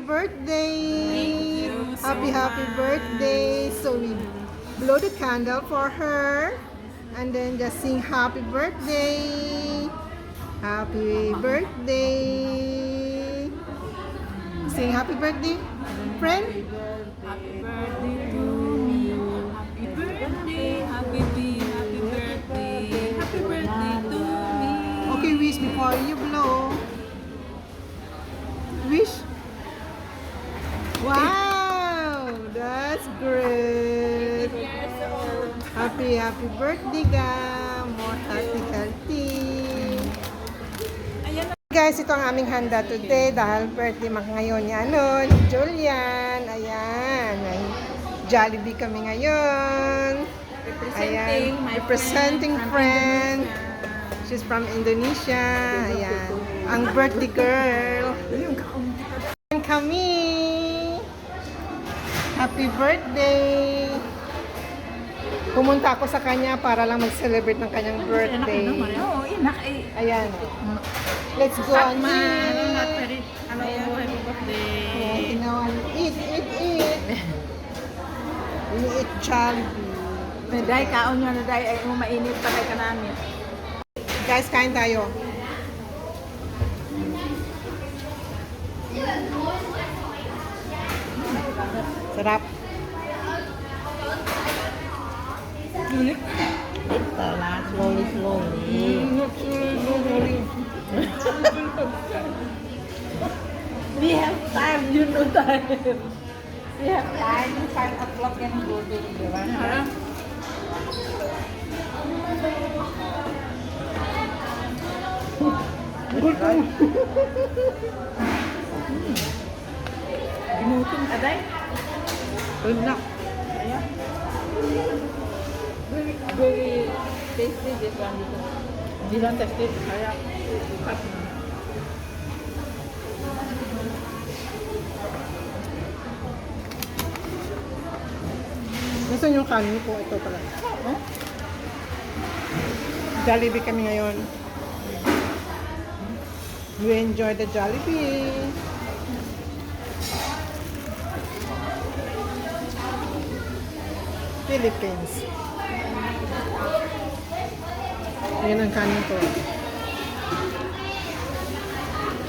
birthday. You so Happy birthday. So we blow the candle for her and then just sing happy birthday. Happy birthday. Sing happy birthday, friend. Happy birthday to me. Happy birthday. Happy birthday. Happy birthday to me. Okay, wish before you blow. Wish. Wow, that's great. Happy birthday, ga. More healthy. Guys, ito ang aming handa today dahil birthday ngayon ni ni Julian. Ayan, may Jollibee kami ngayon. Ayan, representing friend. She's from Indonesia. Ayan, ang birthday girl. And kami. Happy birthday. Pumunta ako sa kanya para lang mag-celebrate ng kanyang birthday. Ayan. Let's go on eat. Eat. We eat Jollibee. Naday, kaon nyo na day, ay mainit pa kay kanami. Guys, kain tayo. Sarap. Ito na, slowly. We have time, you know time. We have time, 5 o'clock and go to the one. Ginutin ka day? Enak. Ayan. Very tasty this one because hindi lang tasty kaya cut na. Gusto nyo kanin po? Ito pala. Oh? Jollibee kami ngayon. We enjoy the Jollibee. Philippines. Ayan ang kanin ko.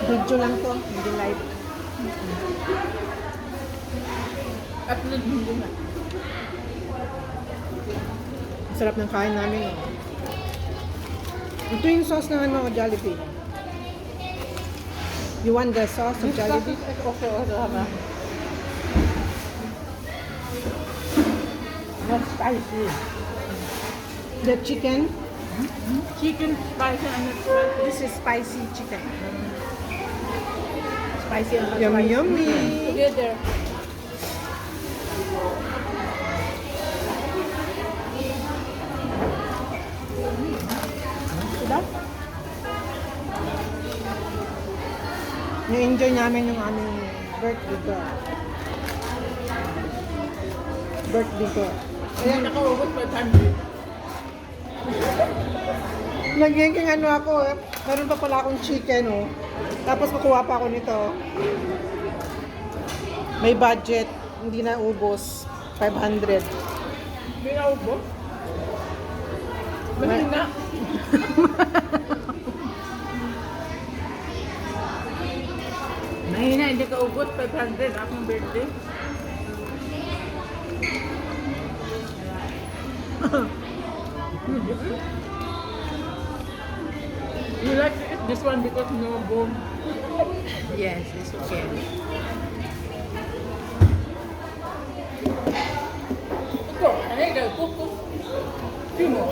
Video lang to, hindi live. Upload mo din na. Ang sarap ng kain namin. Oh. Ito yung sauce ng Jollibee. You want the sauce of Jollibee? Okay, okay. Not spicy. The chicken? Chicken spicy and not spicy. This is spicy chicken. Spicy and not Yummy, spicy. yummy. Together. Sarap? Na-enjoy namin yung aming birthday ko. Ayan, nakaugot 500. Nagiging ako eh. Meron pa pala akong chicken oh. Tapos kukuha pa ako nito. May budget. Hindi na ubos. 500. Hindi naubos? Mahina. Mahina, hindi ka ugot. 500 akong birthday. You like to eat this one because no bone? Yes, it's okay. Ito, ay, cook. Timo,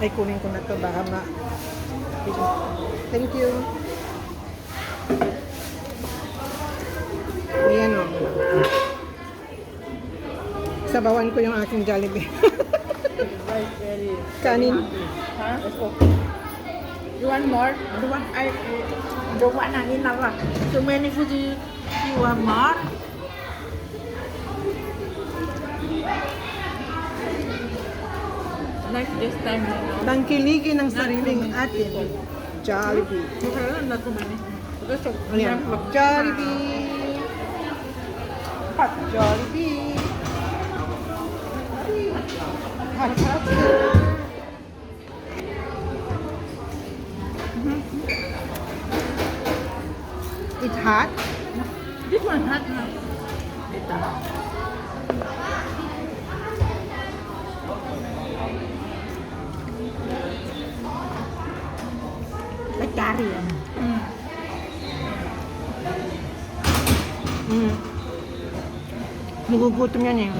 Ay, kunin ko na to. Baka ma... Thank you. Ayan o. Sabawan ko yung aking Jollibee. Kanin. Huh? It's okay. You want more? I don't want enough. Too many food. You want more? Next this time, you know. Tangkilikin ng sariling atin. Jollibee. Okay, not too many. Because of Ayan. Jollibee. Hot Jollibee. Hot, hot. It's hot. This one hot na. Ito. Like curry yan. Nagugutom yan eh.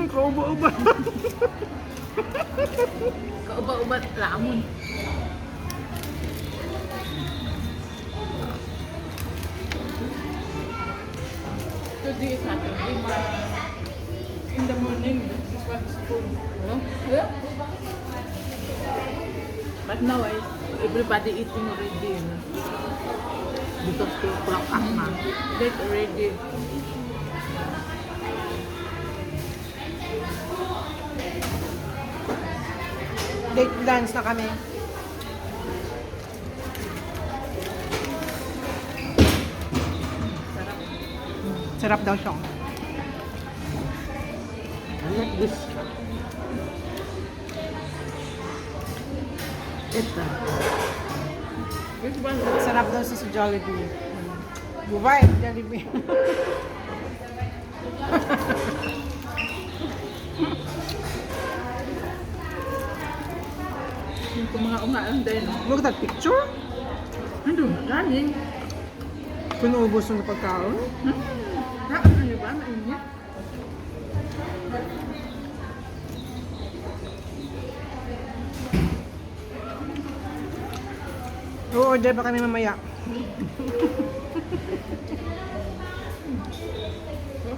Kauba-uba. Kauba-ubat lamon. Today is Saturday, but in the morning, this was school. No? Yeah. But now, everybody eating already. You know? Because 2 o'clock na. Late already. Late lunch na kami. Sarap daw siya. I like this. Ito. Which one? Sarap daw siya sa Jollibee. Bubay, Jollibee. Yung mga ungaan din. Look at that picture. Ano? Galing. Pinuubos mo na pagkaon. Ano ba? Mainit? O-order pa kami mamaya.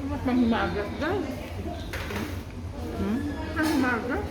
Mas panghimagas, guys. Panghimagas.